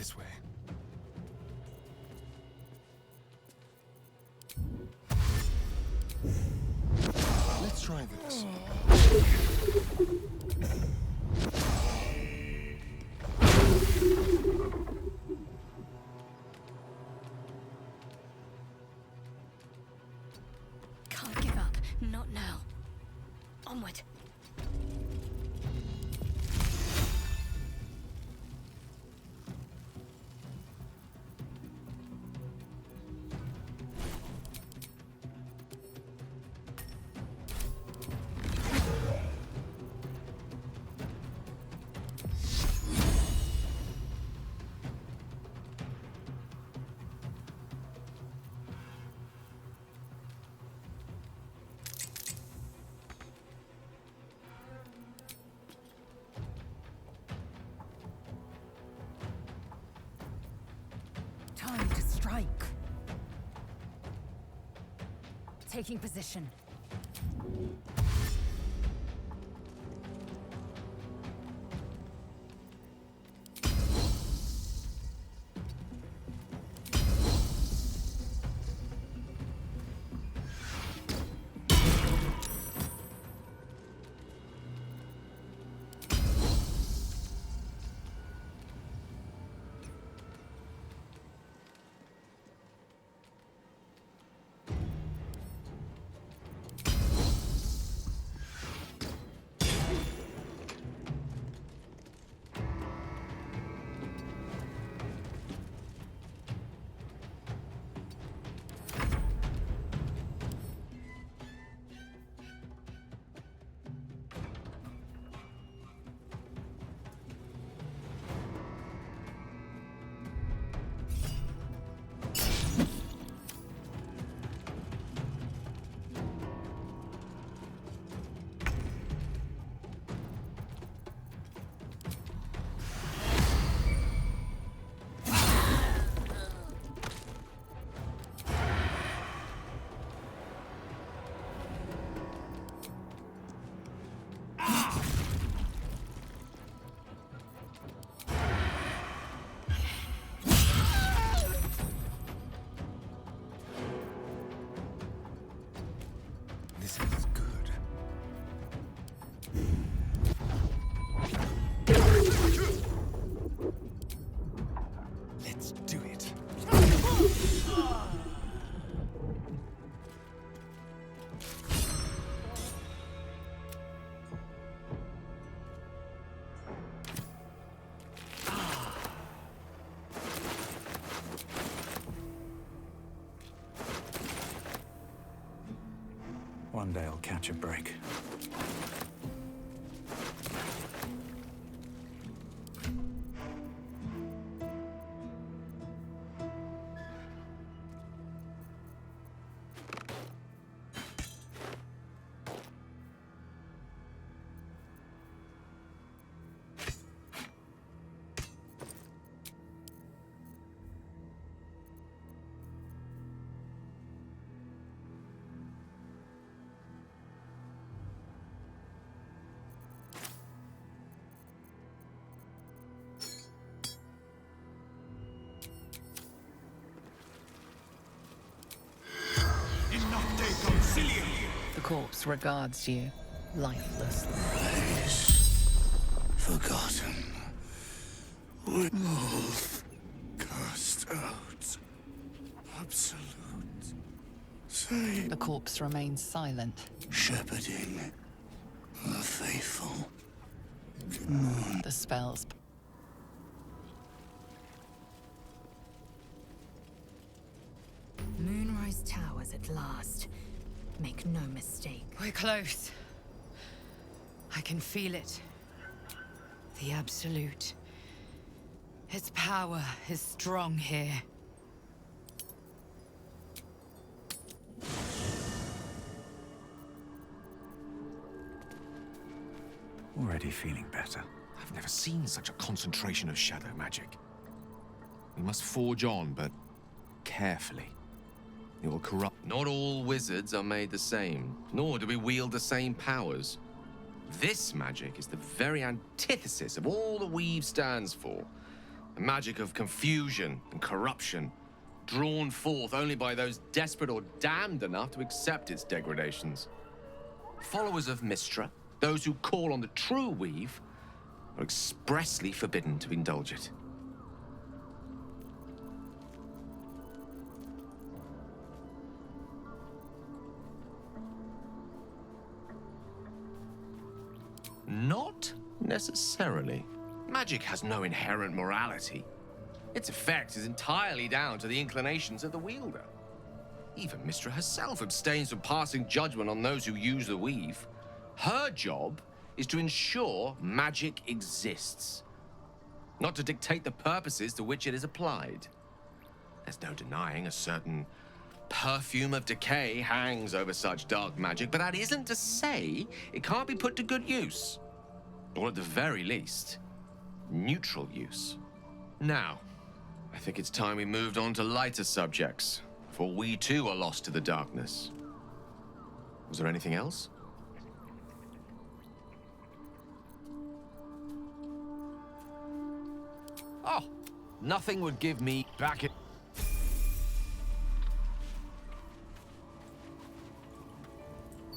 This way. Let's try this. Can't give up. Not now. Onward. Time to strike. Taking position. This is good. Let's do it. One day I'll catch a break. The corpse regards you, lifeless. Forgotten. Wolf. Cast out. Absolute. Say. The corpse remains silent. Shepherding. The faithful. The spells. Moonrise Towers at last. Make no mistake. We're close. I can feel it. The Absolute. Its power is strong here. Already feeling better. I've never seen such a concentration of shadow magic. We must forge on, but carefully. It will corrupt. Not all wizards are made the same, nor do we wield the same powers. This magic is the very antithesis of all that Weave stands for. A magic of confusion and corruption, drawn forth only by those desperate or damned enough to accept its degradations. Followers of Mystra, those who call on the true weave, are expressly forbidden to indulge it. Not necessarily. Magic has no inherent morality. Its effect is entirely down to the inclinations of the wielder. Even Mystra herself abstains from passing judgment on those who use the weave. Her job is to ensure magic exists, not to dictate the purposes to which it is applied. There's no denying a certain perfume of decay hangs over such dark magic, but that isn't to say it can't be put to good use. Or at the very least, neutral use. Now, I think it's time we moved on to lighter subjects, for we too are lost to the darkness. Was there anything else? Oh, nothing would give me back it.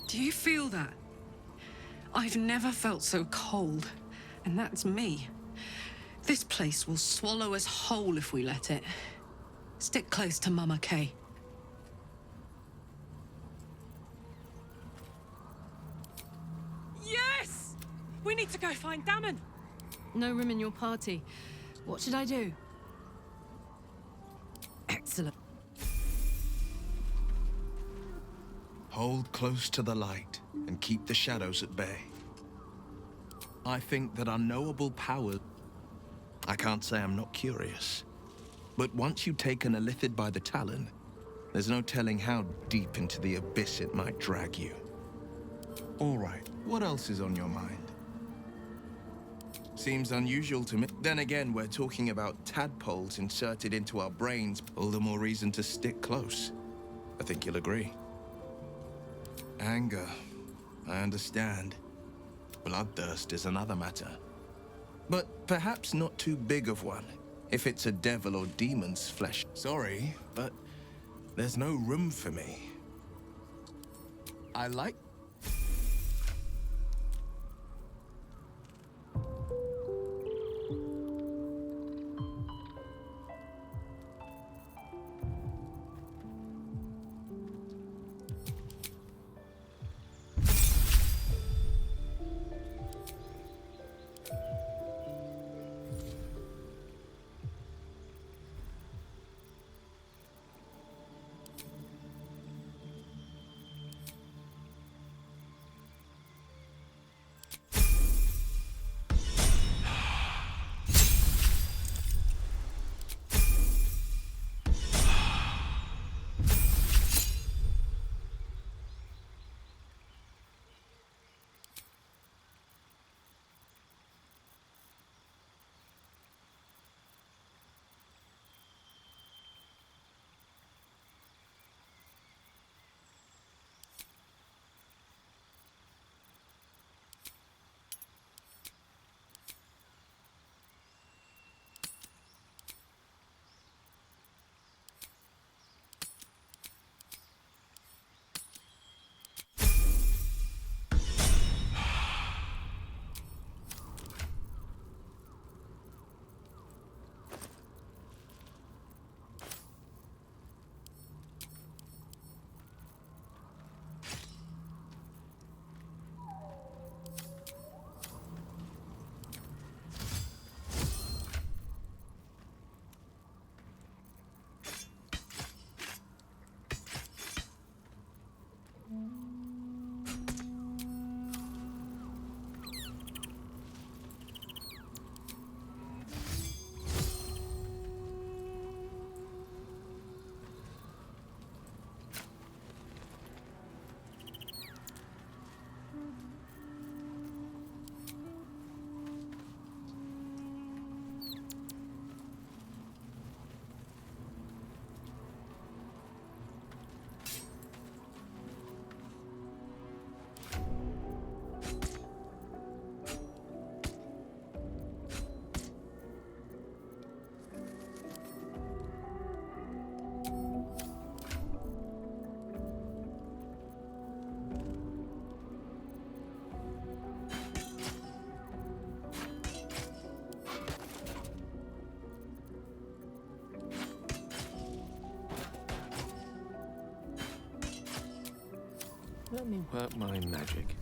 Do you feel that? I've never felt so cold, and that's me. This place will swallow us whole if we let it. Stick close to Mama Kay. Yes! We need to go find Damon. No room in your party. What should I do? Excellent. Hold close to the light and keep the shadows at bay. I think that unknowable power... I can't say I'm not curious. But once you've taken a Lithid by the talon, there's no telling how deep into the abyss it might drag you. All right, what else is on your mind? Seems unusual to me. Then again, we're talking about tadpoles inserted into our brains. All the more reason to stick close. I think you'll agree. Anger, I understand. Bloodthirst is another matter. But perhaps not too big of one, if it's a devil or demon's flesh. Sorry, but there's no room for me. I like... Let me work my magic.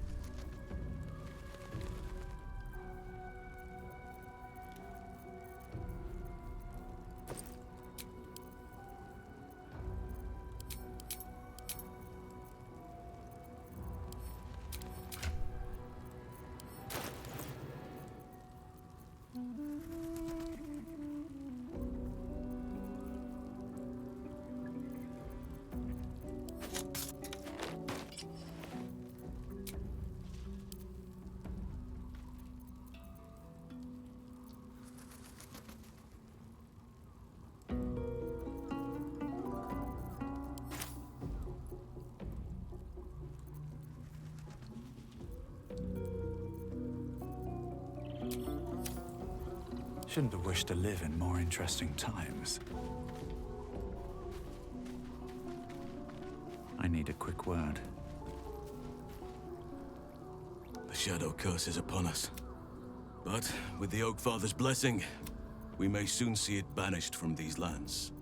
Shouldn't have wished to live in more interesting times. I need a quick word. The Shadow Curse is upon us. But with the Oak Father's blessing, we may soon see it banished from these lands.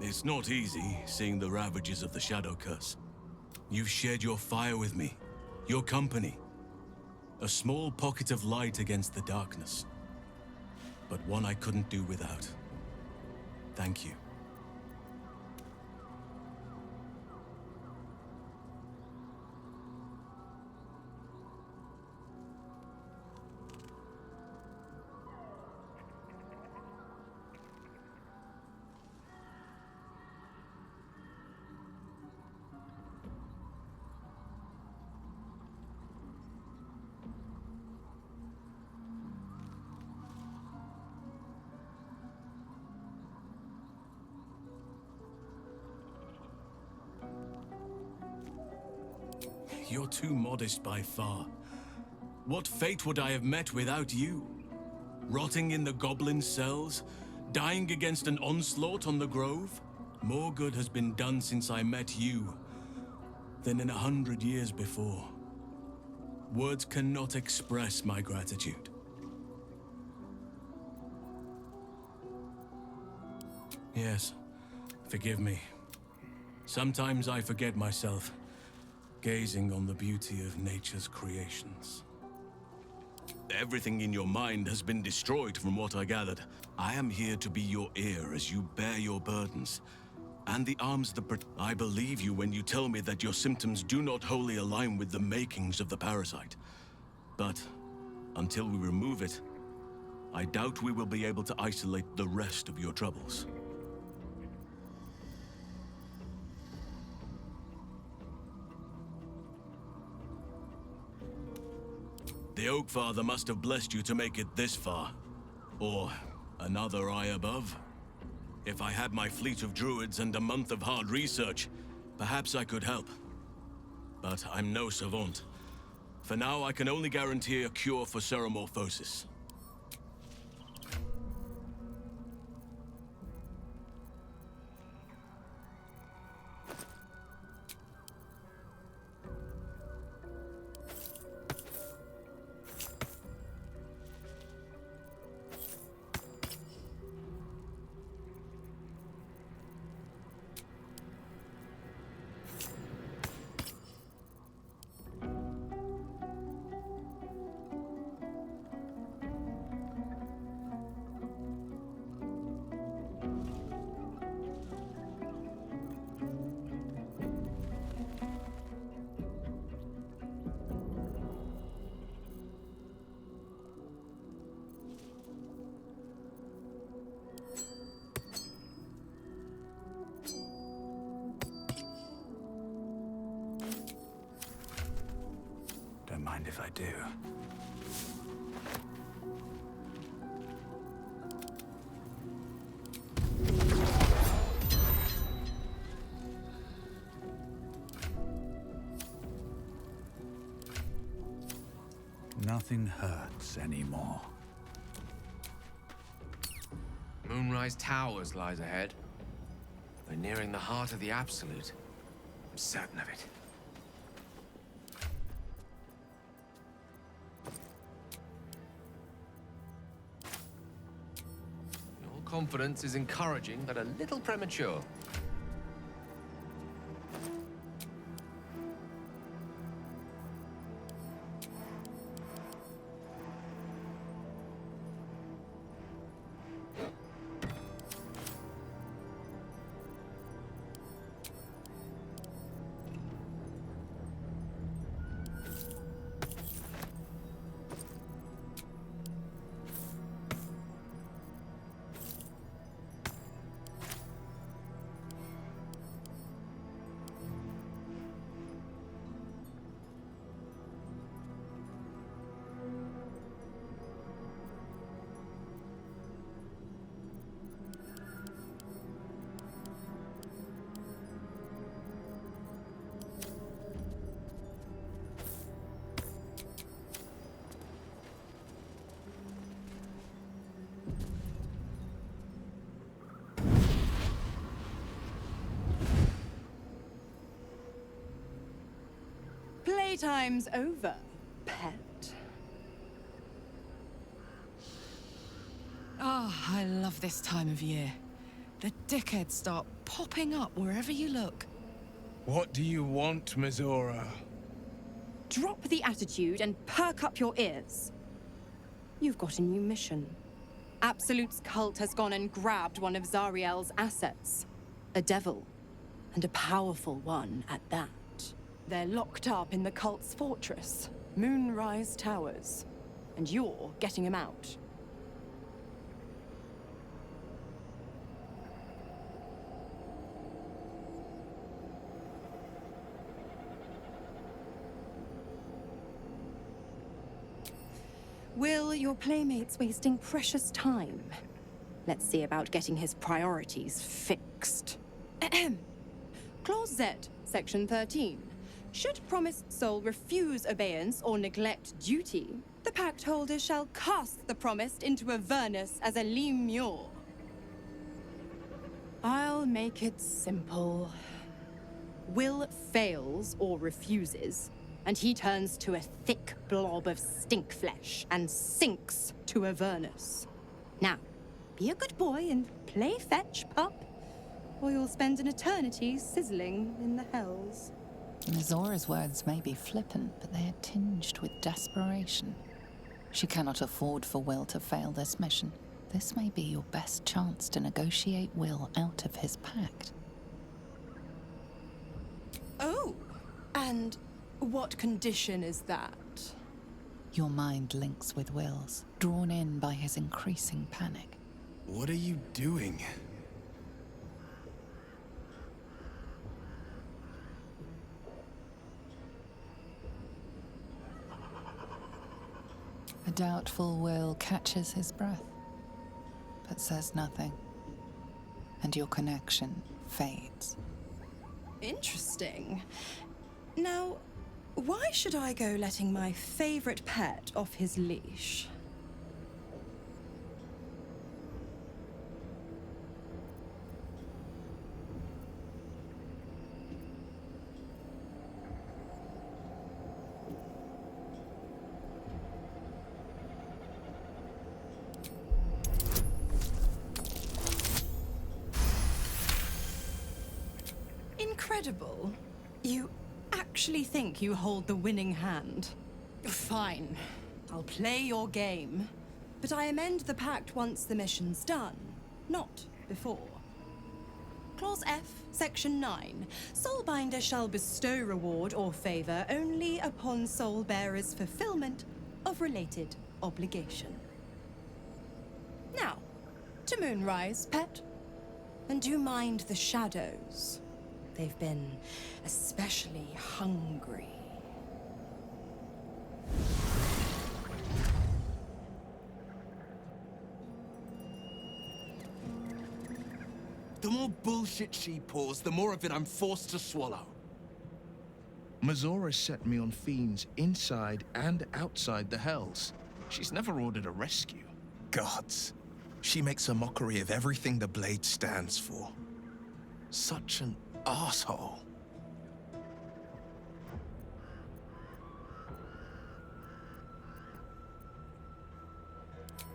It's not easy seeing the ravages of the Shadow Curse. You've shared your fire with me, your company. A small pocket of light against the darkness. But one I couldn't do without. Thank you. You're too modest by far. What fate would I have met without you? Rotting in the goblin cells? Dying against an onslaught on the grove? More good has been done since I met you than in 100 years before. Words cannot express my gratitude. Yes, forgive me. Sometimes I forget myself, gazing on the beauty of nature's creations. Everything in your mind has been destroyed from what I gathered. I am here to be your ear as you bear your burdens, and the arms that I believe you when you tell me that your symptoms do not wholly align with the makings of the parasite. But until we remove it, I doubt we will be able to isolate the rest of your troubles. The Oak Father must have blessed you to make it this far. Or another eye above. If I had my fleet of druids and a month of hard research, perhaps I could help. But I'm no savant. For now, I can only guarantee a cure for ceremorphosis. Don't mind if I do. Nothing hurts anymore. Moonrise Towers lies ahead. We're nearing the heart of the Absolute. I'm certain of it. Your confidence is encouraging, but a little premature. Playtime's over, pet. Oh, I love this time of year. The dickheads start popping up wherever you look. What do you want, Mizora? Drop the attitude and perk up your ears. You've got a new mission. Absolute's cult has gone and grabbed one of Zariel's assets. A devil. And a powerful one at that. They're locked up in the cult's fortress, Moonrise Towers. And you're getting him out. Will, your playmate's wasting precious time. Let's see about getting his priorities fixed. Clause Z, Section 13. Should promised soul refuse abeyance or neglect duty, the pact holder shall cast the promised into Avernus as a lemure. I'll make it simple. Will fails or refuses, and he turns to a thick blob of stink flesh and sinks to Avernus. Now, be a good boy and play fetch, pup, or you'll spend an eternity sizzling in the hells. Mizora's words may be flippant, but they are tinged with desperation. She cannot afford for Will to fail this mission. This may be your best chance to negotiate Will out of his pact. Oh, and what condition is that? Your mind links with Will's, drawn in by his increasing panic. What are you doing? A doubtful Will catches his breath, but says nothing, and your connection fades. Interesting. Now, why should I go letting my favorite pet off his leash? Incredible. You actually think you hold the winning hand? Fine. I'll play your game. But I amend the pact once the mission's done, not before. Clause F, Section 9. Soulbinder shall bestow reward or favor only upon soul bearer's fulfillment of related obligation. Now, to Moonrise, pet. And do mind the shadows. They've been especially hungry. The more bullshit she pours, the more of it I'm forced to swallow. Mizora set me on fiends inside and outside the Hells. She's never ordered a rescue. Gods. She makes a mockery of everything the Blade stands for. Such an asshole.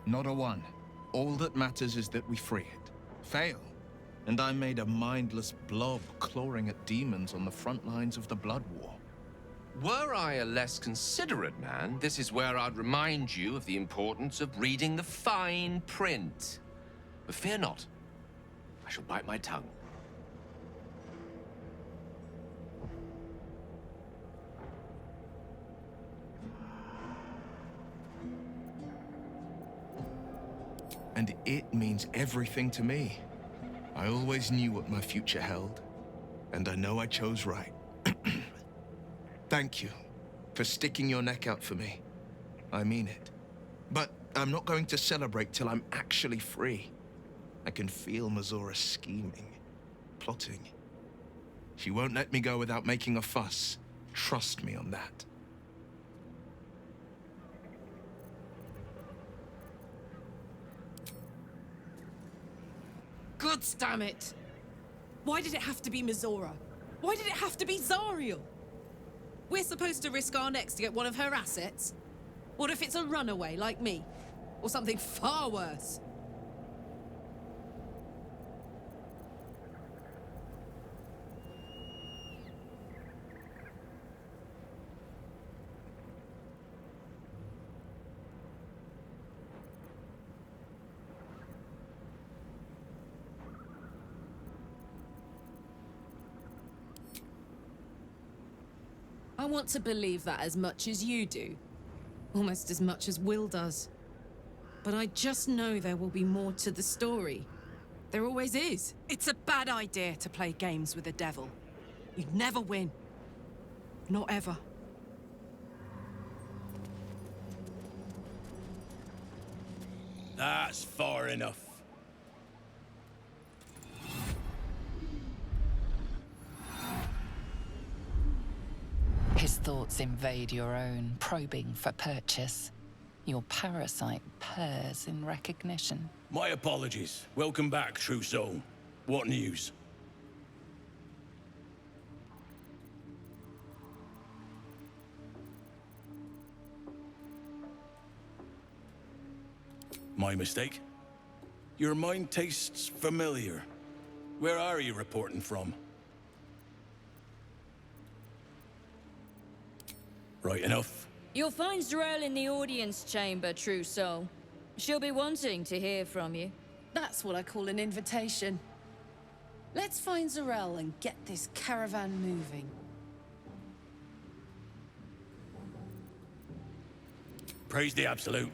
Not a one. All that matters is that we free it. Fail, and I made a mindless blob clawing at demons on the front lines of the Blood War. Were I a less considerate man, this is where I'd remind you of the importance of reading the fine print. But fear not, I shall bite my tongue. And it means everything to me. I always knew what my future held, and I know I chose right. Thank you for sticking your neck out for me. I mean it. But I'm not going to celebrate till I'm actually free. I can feel Mazora scheming, plotting. She won't let me go without making a fuss. Trust me on that. Gods damn it! Why did it have to be Mazora? Why did it have to be Zariel? We're supposed to risk our necks to get one of her assets? What if it's a runaway like me? Or something far worse? I want to believe that as much as you do. Almost as much as Will does. But I just know there will be more to the story. There always is. It's a bad idea to play games with the devil. You'd never win. Not ever. That's far enough. His thoughts invade your own, probing for purchase. Your parasite purrs in recognition. My apologies. Welcome back, true soul. What news? My mistake? Your mind tastes familiar. Where are you reporting from? Right enough. You'll find Zarel in the audience chamber, true soul. She'll be wanting to hear from you. That's what I call an invitation. Let's find Zarel and get this caravan moving. Praise the Absolute.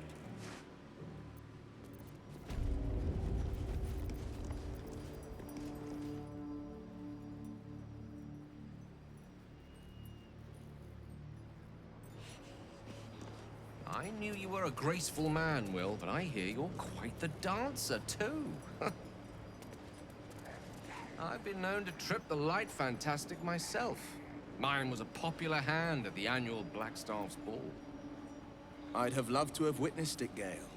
I knew you were a graceful man, Will, but I hear you're quite the dancer, too. I've been known to trip the light fantastic myself. Mine was a popular hand at the annual Blackstaff's Ball. I'd have loved to have witnessed it, Gale.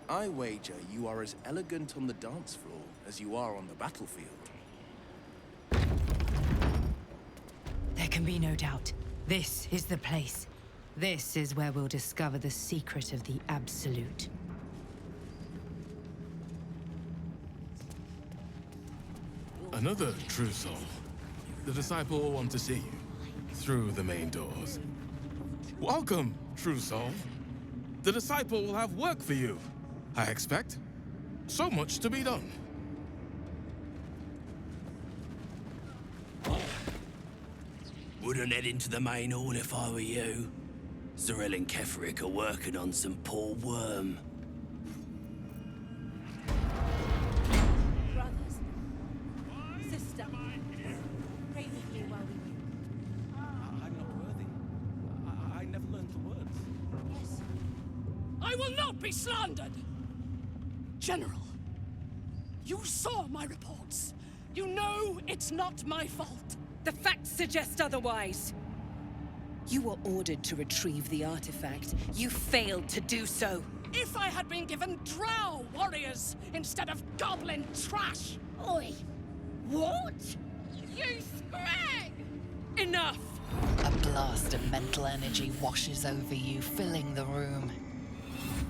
I wager you are as elegant on the dance floor as you are on the battlefield. There can be no doubt. This is the place. This is where we'll discover the secret of the Absolute. Another true soul. The disciple will want to see you through the main doors. Welcome, true soul. The disciple will have work for you, I expect. So much to be done. Wouldn't head into the main hall if I were you. Zarel and Keferic are working on some poor worm. Brothers, sister, pray with me while we I'm not worthy. I never learned the words. Yes. I will not be slandered! General, you saw my reports. You know it's not my fault. The facts suggest otherwise. You were ordered to retrieve the artifact. You failed to do so. If I had been given drow warriors instead of goblin trash! Oi! What? You scrag! Enough! A blast of mental energy washes over you, filling the room.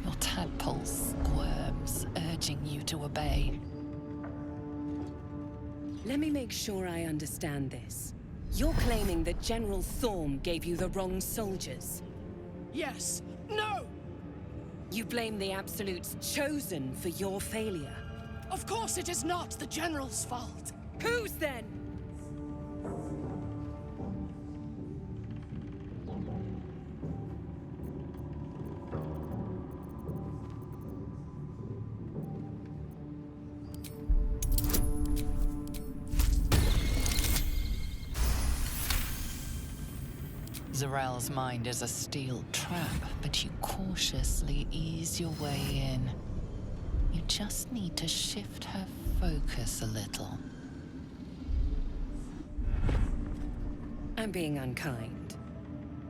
Your tadpole squirms, urging you to obey. Let me make sure I understand this. You're claiming that General Thorm gave you the wrong soldiers? Yes. No! You blame the Absolute's Chosen for your failure? Of course it is not the General's fault. Whose then? Zarel's mind is a steel trap, but you cautiously ease your way in. You just need to shift her focus a little. I'm being unkind.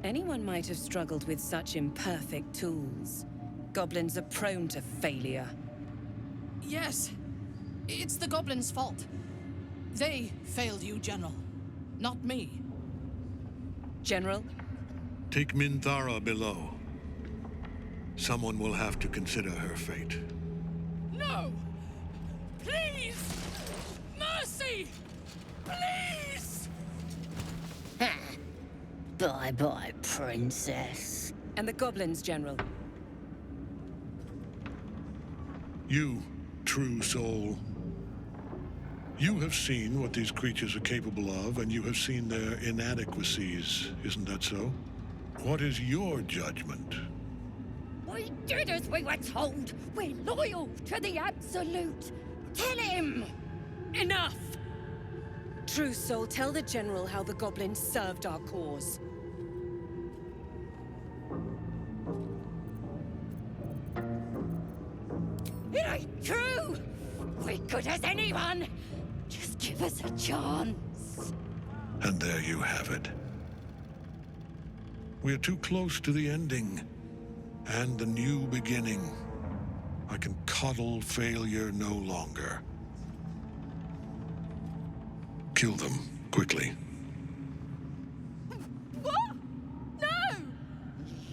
Anyone might have struggled with such imperfect tools. Goblins are prone to failure. Yes. It's the goblins' fault. They failed you, General. Not me. General? Take Minthara below. Someone will have to consider her fate. No! Please! Mercy! Please! Bye-bye, Princess. And the goblins, General? You, true soul. You have seen what these creatures are capable of, and you have seen their inadequacies. Isn't that so? What is your judgment? We did as we were told. We're loyal to the Absolute. Tell him! Enough! True Soul, tell the General how the goblins served our cause. It ain't true! We're good as anyone! Just give us a chance. And there you have it. We are too close to the ending, and the new beginning. I can coddle failure no longer. Kill them, quickly. What? No!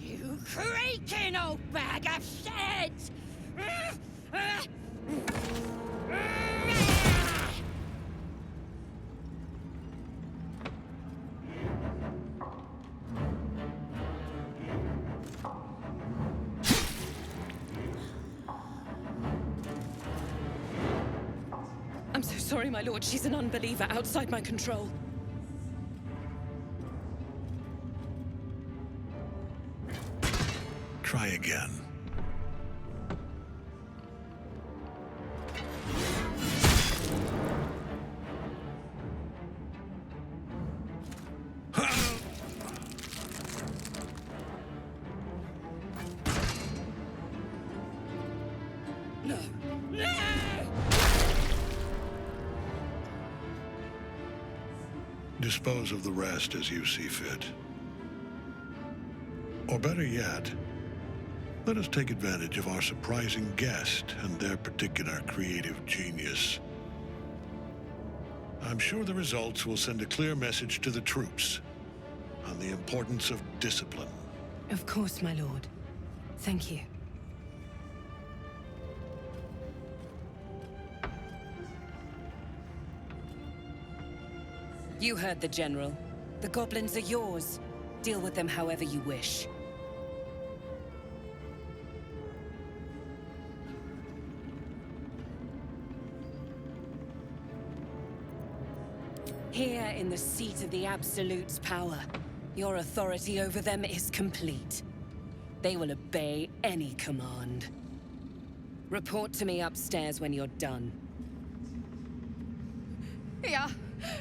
You creaking old bag of shit! I'm so sorry, my lord. She's an unbeliever outside my control. Try again. No! No! Dispose of the rest as you see fit. Or better yet, let us take advantage of our surprising guest and their particular creative genius. I'm sure the results will send a clear message to the troops on the importance of discipline. Of course, my lord. Thank you. You heard the General. The goblins are yours. Deal with them however you wish. Here in the seat of the Absolute's power, your authority over them is complete. They will obey any command. Report to me upstairs when you're done. Yeah,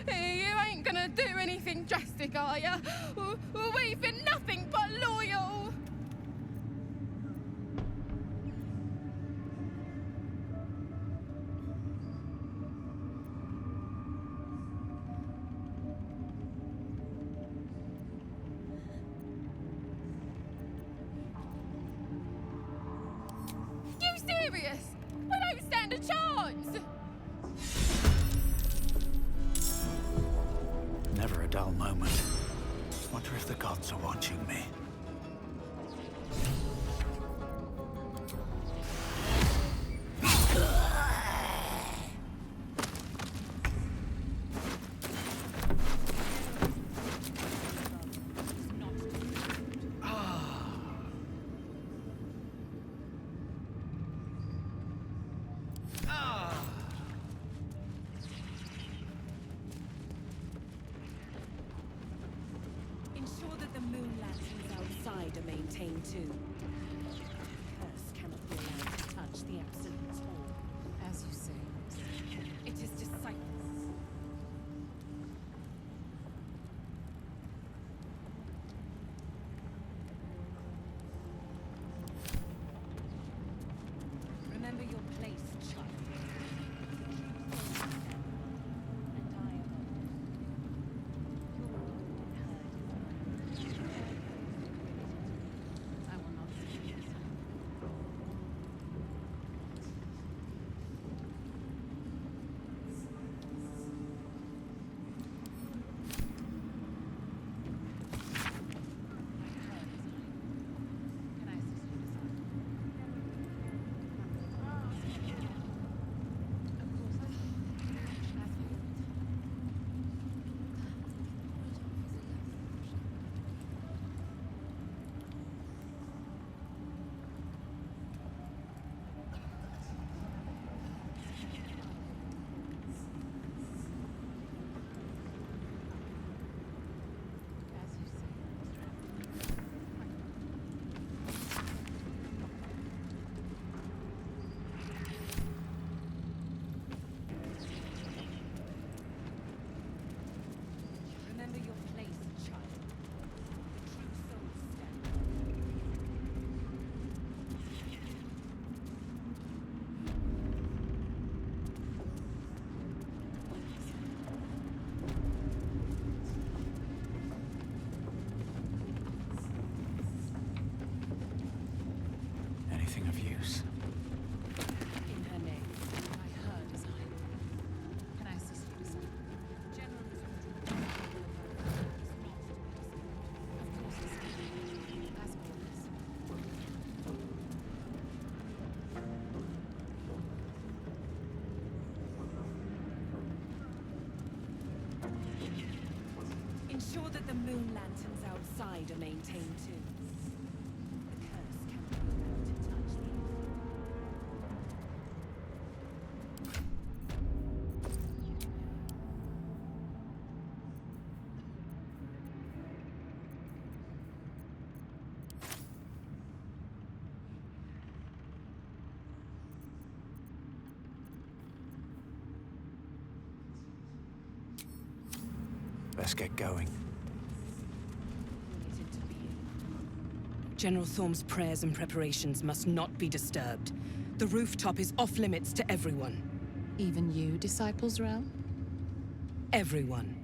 you ain't gonna do anything drastic, are ya? We've been nothing but loyal. You serious? We don't stand a chance. Never a dull moment. Wonder if the gods are watching me. outside are maintained too. The curse cannot be allowed to touch the Absolute's hall. As you say, it is disciples. Remember your place, child. And I am I will not see you. Remember your place, child. The true souls stand. Anything of use? In her name. I heard as I. Can I assist you, sir? General is ordered. Of course, sir. As always. Ensure that the moon lanterns outside are maintained too. The curse cannot be allowed to touch the Let's get going. General Thorm's prayers and preparations must not be disturbed. The rooftop is off limits to everyone. Even you, Disciples Realm? Everyone.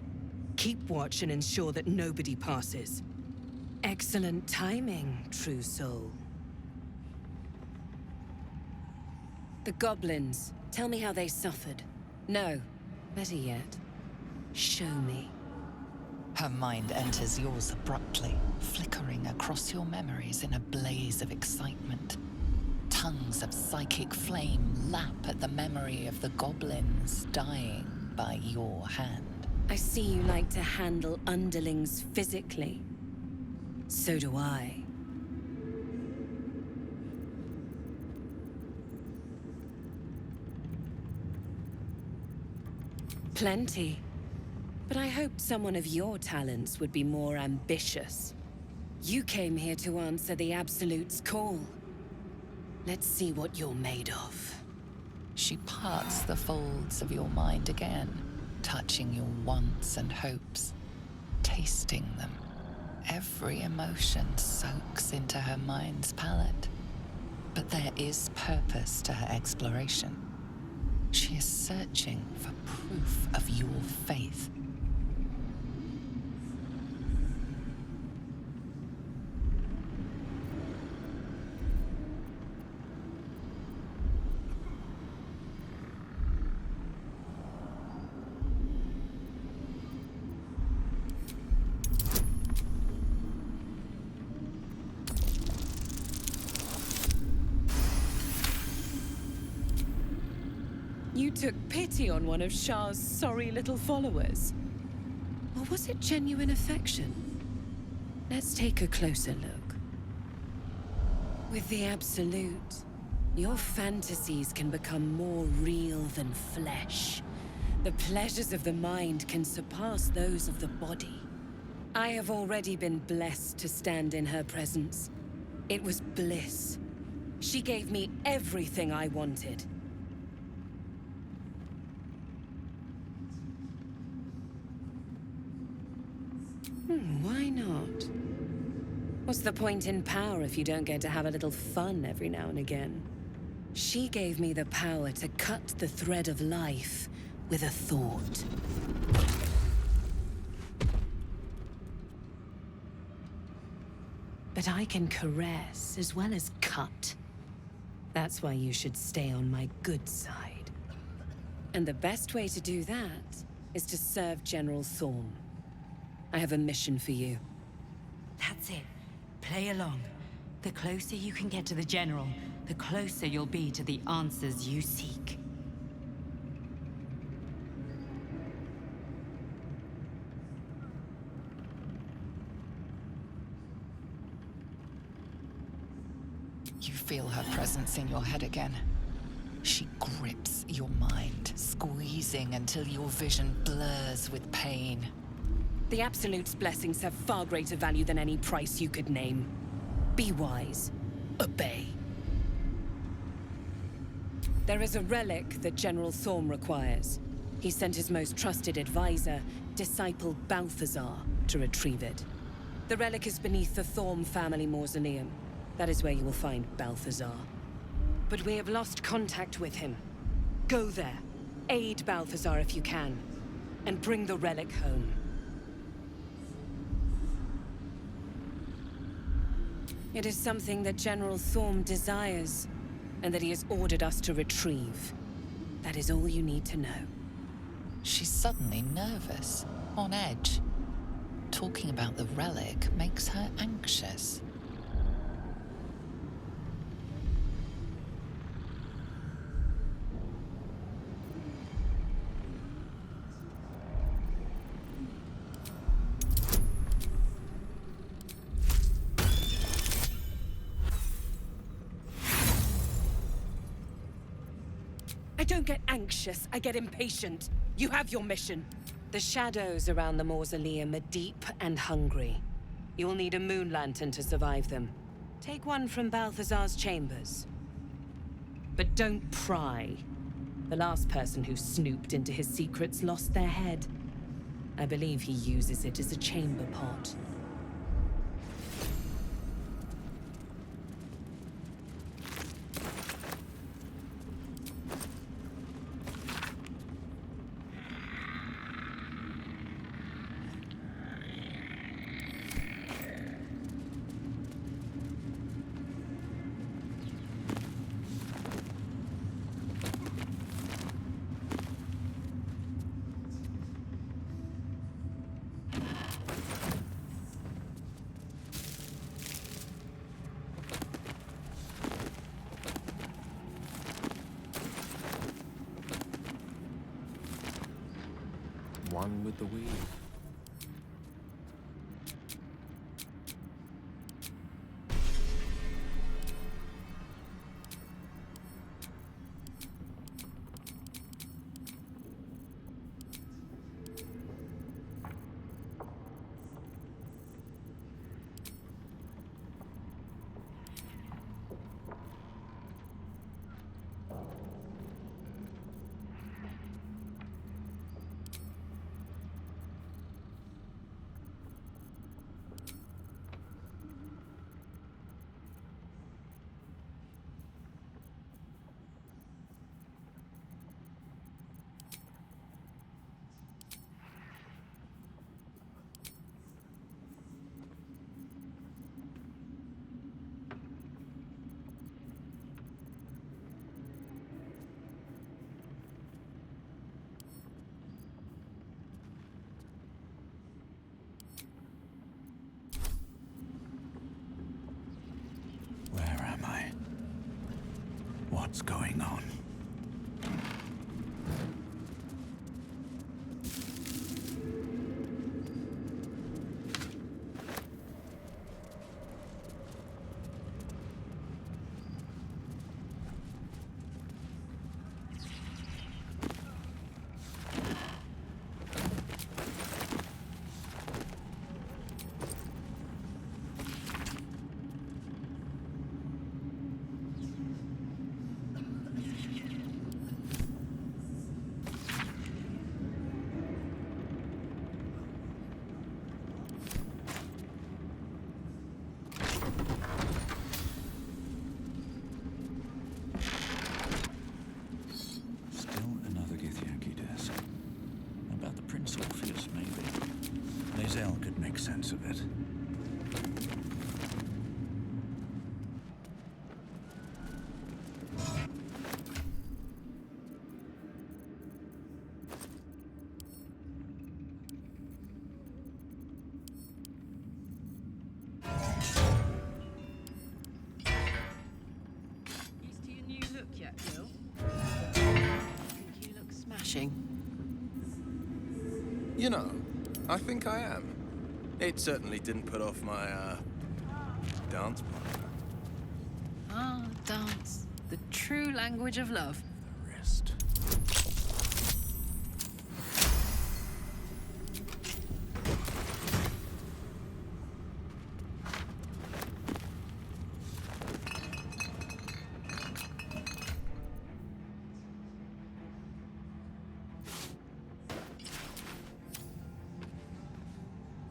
Keep watch and ensure that nobody passes. Excellent timing, true soul. The goblins. Tell me how they suffered. No, better yet, show me. Her mind enters yours abruptly, flickering across your memories in a blaze of excitement. Tongues of psychic flame lap at the memory of the goblins dying by your hand. I see you like to handle underlings physically. So do I. Plenty. But I hoped someone of your talents would be more ambitious. You came here to answer the Absolute's call. Let's see what you're made of. She parts the folds of your mind again, touching your wants and hopes, tasting them. Every emotion soaks into her mind's palette. But there is purpose to her exploration. She is searching for proof of your faith. You took pity on one of Shah's sorry little followers. Or was it genuine affection? Let's take a closer look. With the Absolute, your fantasies can become more real than flesh. The pleasures of the mind can surpass those of the body. I have already been blessed to stand in her presence. It was bliss. She gave me everything I wanted. Why not? What's the point in power if you don't get to have a little fun every now and again? She gave me the power to cut the thread of life with a thought. But I can caress as well as cut. That's why you should stay on my good side. And the best way to do that is to serve General Thorm. I have a mission for you. That's it. Play along. The closer you can get to the General, the closer you'll be to the answers you seek. You feel her presence in your head again. She grips your mind, squeezing until your vision blurs with pain. The Absolute's blessings have far greater value than any price you could name. Be wise. Obey. There is a relic that General Thorm requires. He sent his most trusted advisor, disciple Balthazar, to retrieve it. The relic is beneath the Thorm family mausoleum. That is where you will find Balthazar. But we have lost contact with him. Go there, aid Balthazar if you can, and bring the relic home. It is something that General Thorm desires, and that he has ordered us to retrieve. That is all you need to know. She's suddenly nervous, on edge. Talking about the relic makes her anxious. I don't get anxious, I get impatient. You have your mission. The shadows around the mausoleum are deep and hungry. You'll need a moon lantern to survive them. Take one from Balthazar's chambers. But don't pry. The last person who snooped into his secrets lost their head. I believe he uses it as a chamber pot. One with the weave. Prince Orpheus, maybe. Lae'zel could make sense of it. Used to your new look yet, Will? I think you look smashing. You know, I think I am. It certainly didn't put off my, dance partner. Ah, dance. The true language of love. The wrist.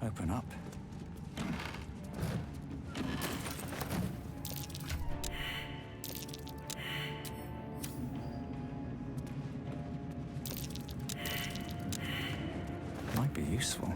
Open up. Might be useful.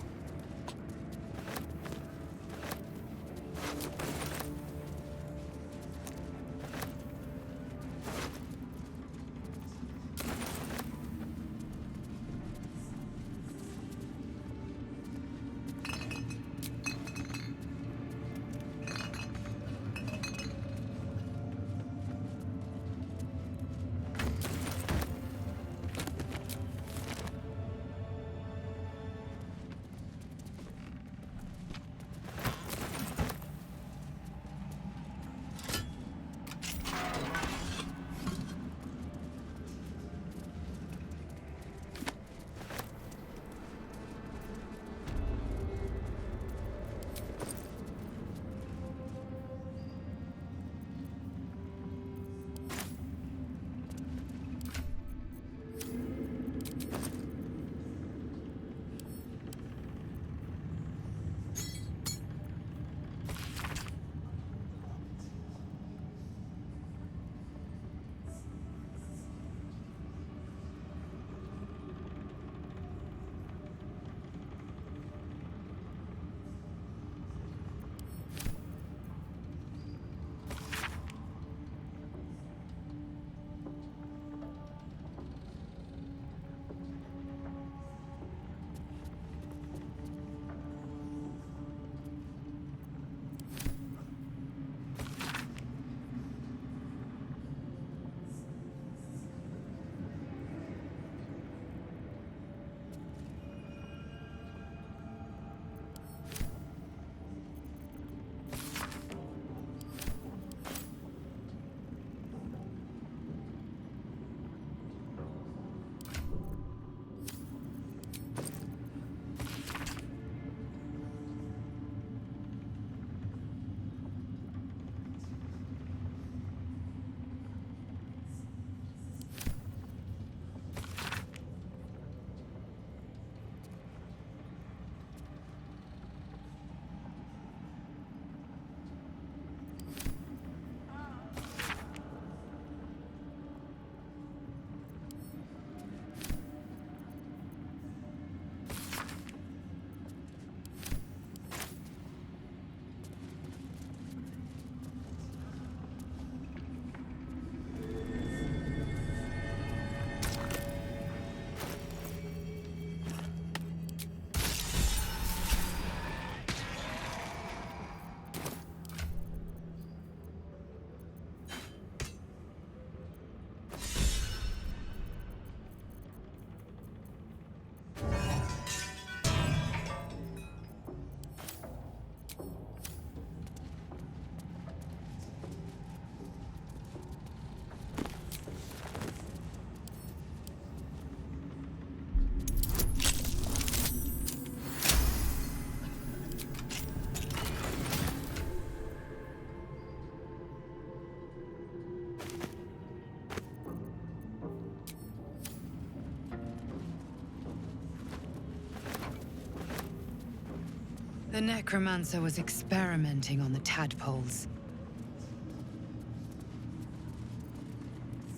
The necromancer was experimenting on the tadpoles.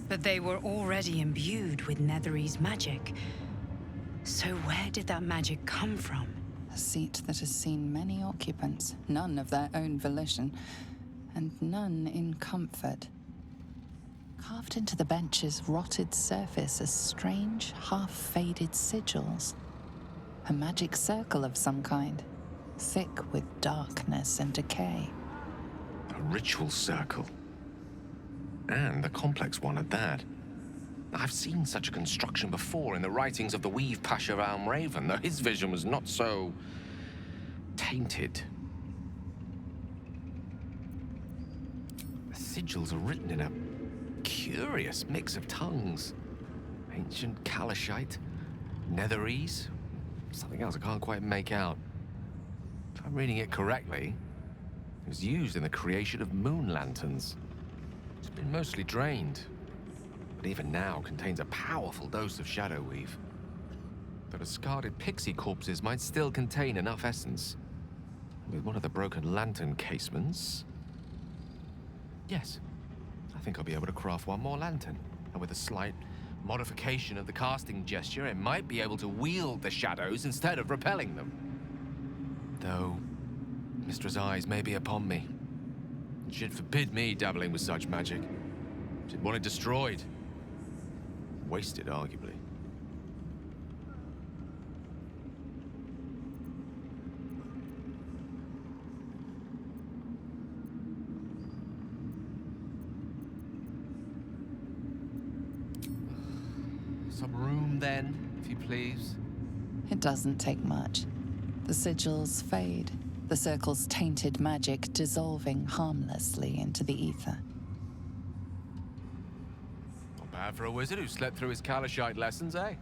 But they were already imbued with Nethery's magic. So where did that magic come from? A seat that has seen many occupants, none of their own volition, and none in comfort. Carved into the bench's rotted surface are strange, half-faded sigils. A magic circle of some kind, thick with darkness and decay. A ritual circle. And a complex one at that. I've seen such a construction before in the writings of the Weave Pasha Raven, though his vision was not so tainted. The sigils are written in a curious mix of tongues. Ancient Kalashite, Netherese, something else I can't quite make out. If I'm reading it correctly, it was used in the creation of moon lanterns. It's been mostly drained, but even now contains a powerful dose of shadow weave. The discarded pixie corpses might still contain enough essence. With one of the broken lantern casements... Yes, I think I'll be able to craft one more lantern. And with a slight modification of the casting gesture, it might be able to wield the shadows instead of repelling them. Though, Mistra's eyes may be upon me. She'd forbid me dabbling with such magic. She'd want it destroyed. Wasted, arguably. Some room, then, if you please. It doesn't take much. The sigils fade, the circle's tainted magic dissolving harmlessly into the ether. Not bad for a wizard who slept through his Kalashite lessons, eh?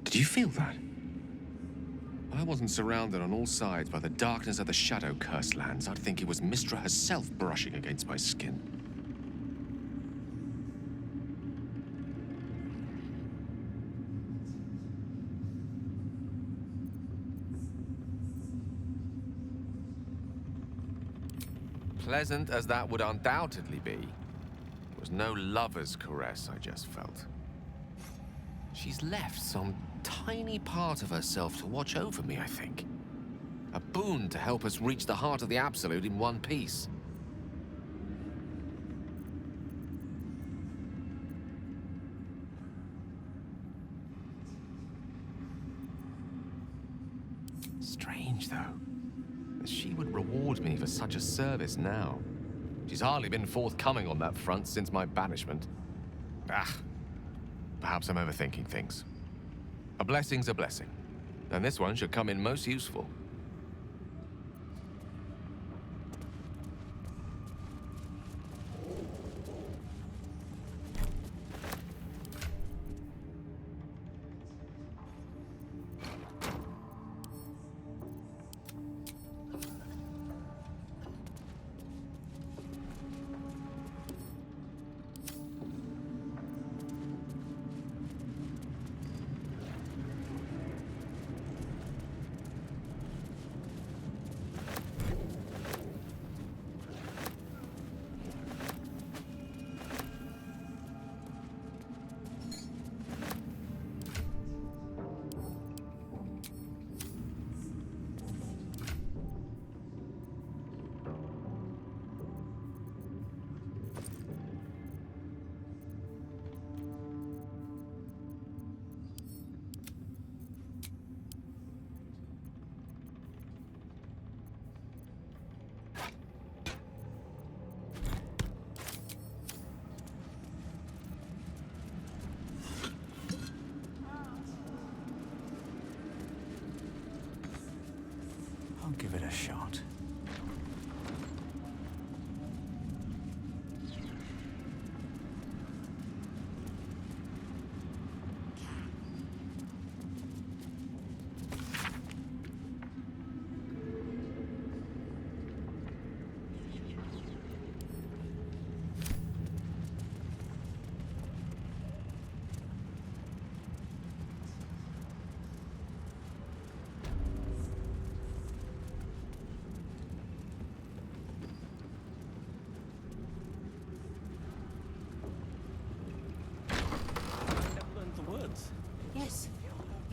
Did you feel that? I wasn't surrounded on all sides by the darkness of the Shadow Cursed lands. I'd think it was Mistra herself brushing against my skin. Pleasant as that would undoubtedly be, it was no lover's caress I just felt. She's left some tiny part of herself to watch over me, I think. A boon to help us reach the heart of the Absolute in one piece. Strange, though, that she would reward me for such a service now. She's hardly been forthcoming on that front since my banishment. Perhaps I'm overthinking things. A blessing's a blessing, and this one should come in most useful.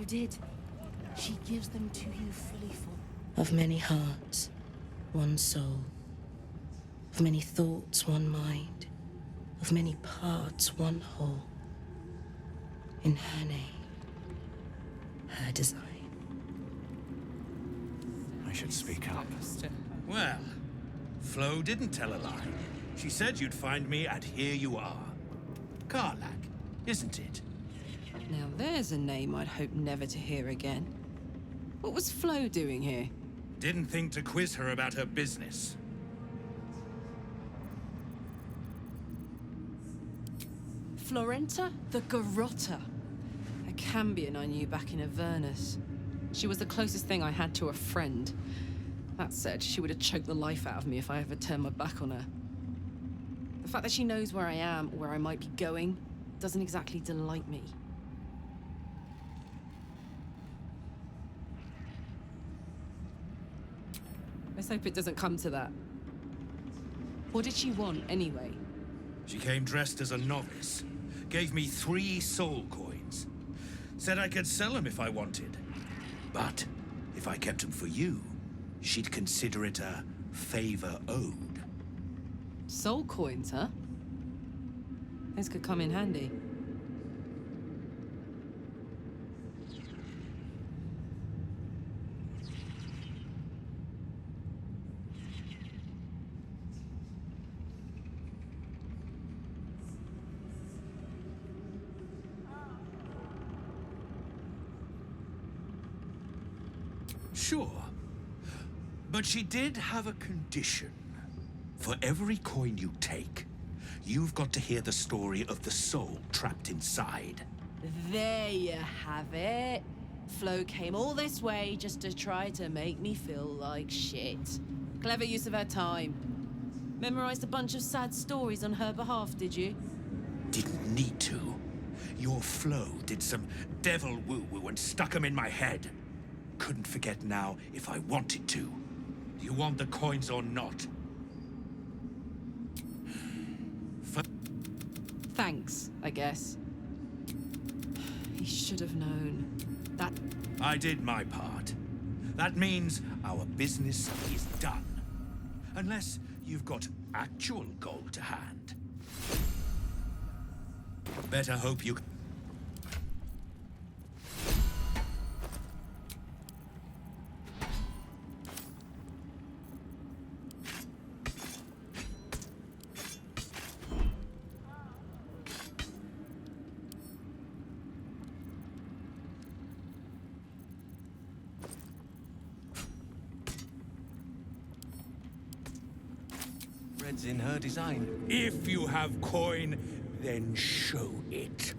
You did. She gives them to you fully full. Of many hearts, one soul. Of many thoughts, one mind. Of many parts, one whole. In her name, her design. I should speak up. Well, Flo didn't tell a lie. She said you'd find me, and here you are. Karlak, isn't it? Now there's a name I'd hope never to hear again. What was Flo doing here? Didn't think to quiz her about her business. Florenta the Garotta. A Cambion I knew back in Avernus. She was the closest thing I had to a friend. That said, she would have choked the life out of me if I ever turned my back on her. The fact that she knows where I am, or where I might be going, doesn't exactly delight me. Let's hope it doesn't come to that. What did she want, anyway? She came dressed as a novice. Gave me 3 soul coins. Said I could sell them if I wanted. But if I kept them for you, she'd consider it a favor owed. Soul coins, huh? Those could come in handy. Sure. But she did have a condition. For every coin you take, you've got to hear the story of the soul trapped inside. There you have it. Flo came all this way just to try to make me feel like shit. Clever use of her time. Memorized a bunch of sad stories on her behalf, did you? Didn't need to. Your Flo did some devil woo-woo and stuck 'em in my head. Couldn't forget now if I wanted to. Do you want the coins or not? Thanks, I guess. He should have known. That... I did my part. That means our business is done. Unless you've got actual gold to hand. Better hope you... Red's in her design. If you have coin, then show it.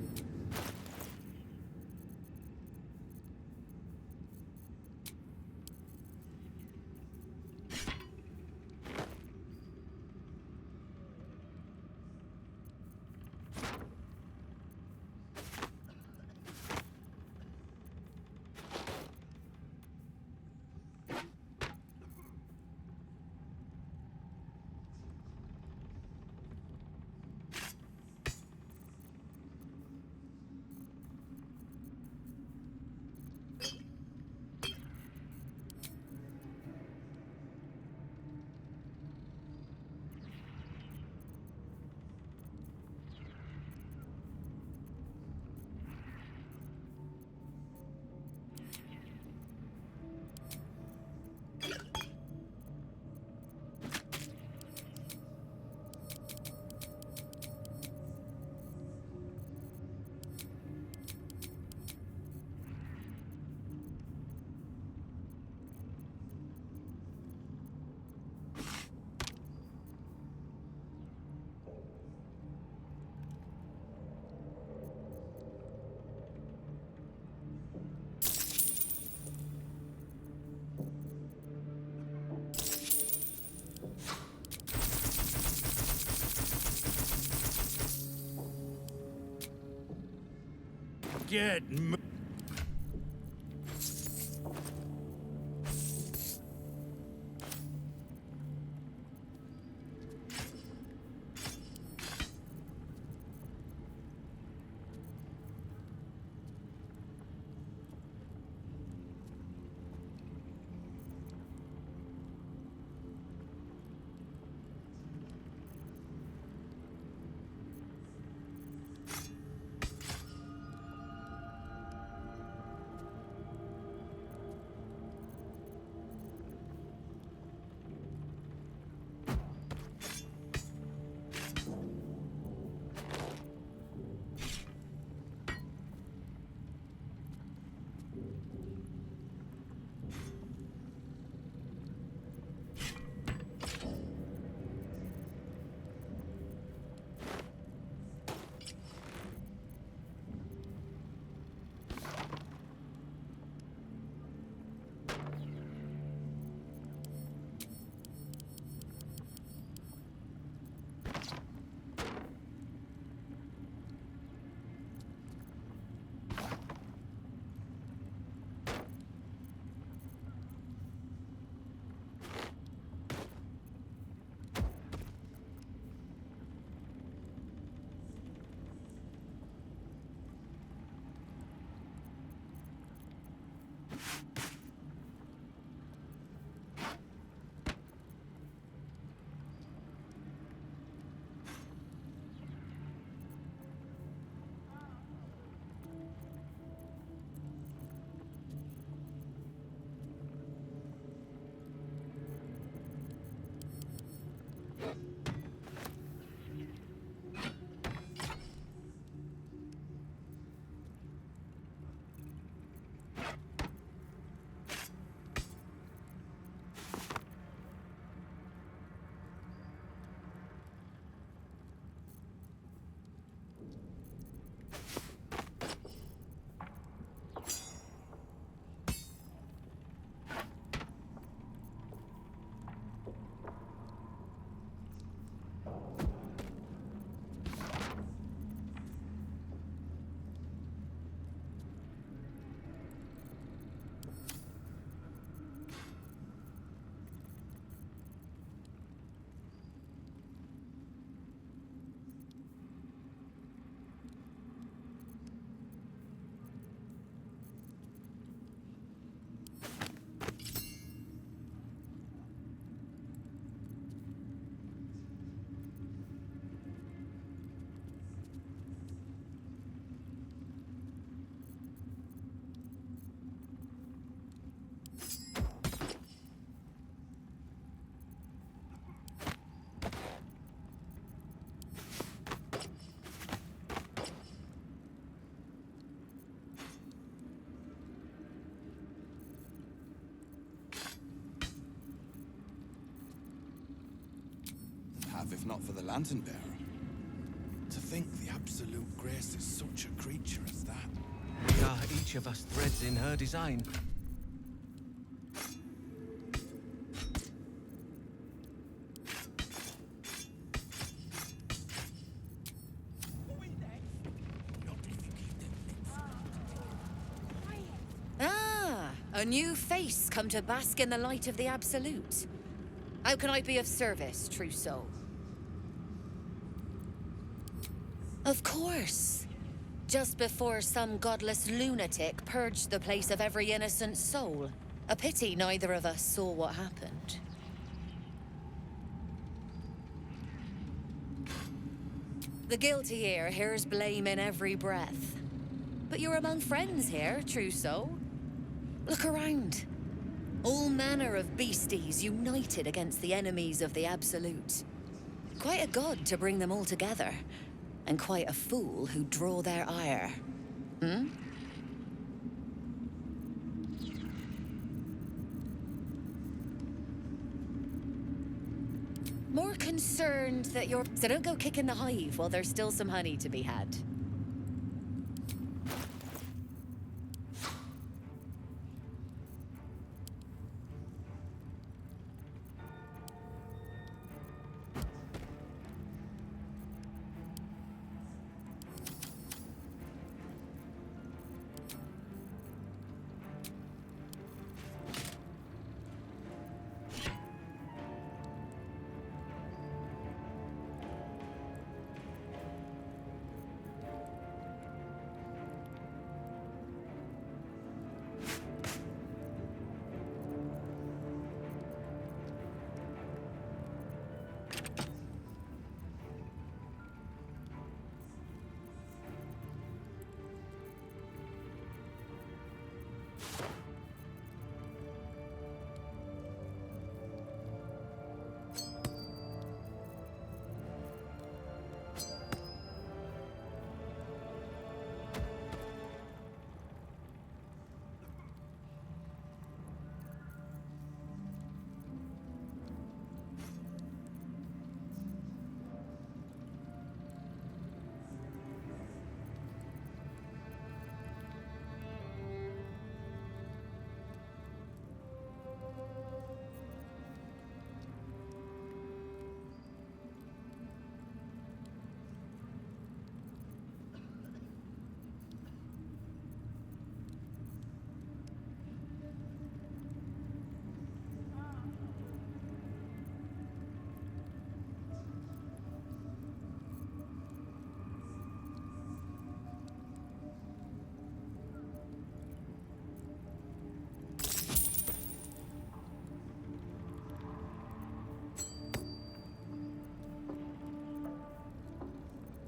Get m- if not for the lantern bearer. To think the absolute grace is such a creature as that. We are each of us threads in her design. Ah, a new face come to bask in the light of the Absolute. How can I be of service, true soul? Of course. Just before some godless lunatic purged the place of every innocent soul. A pity neither of us saw what happened. The guilty here hears blame in every breath. But you're among friends here, true soul. Look around. All manner of beasties united against the enemies of the Absolute. Quite a god to bring them all together. And quite a fool who draw their ire. Hmm? More concerned that you're... So don't go kicking the hive while there's still some honey to be had.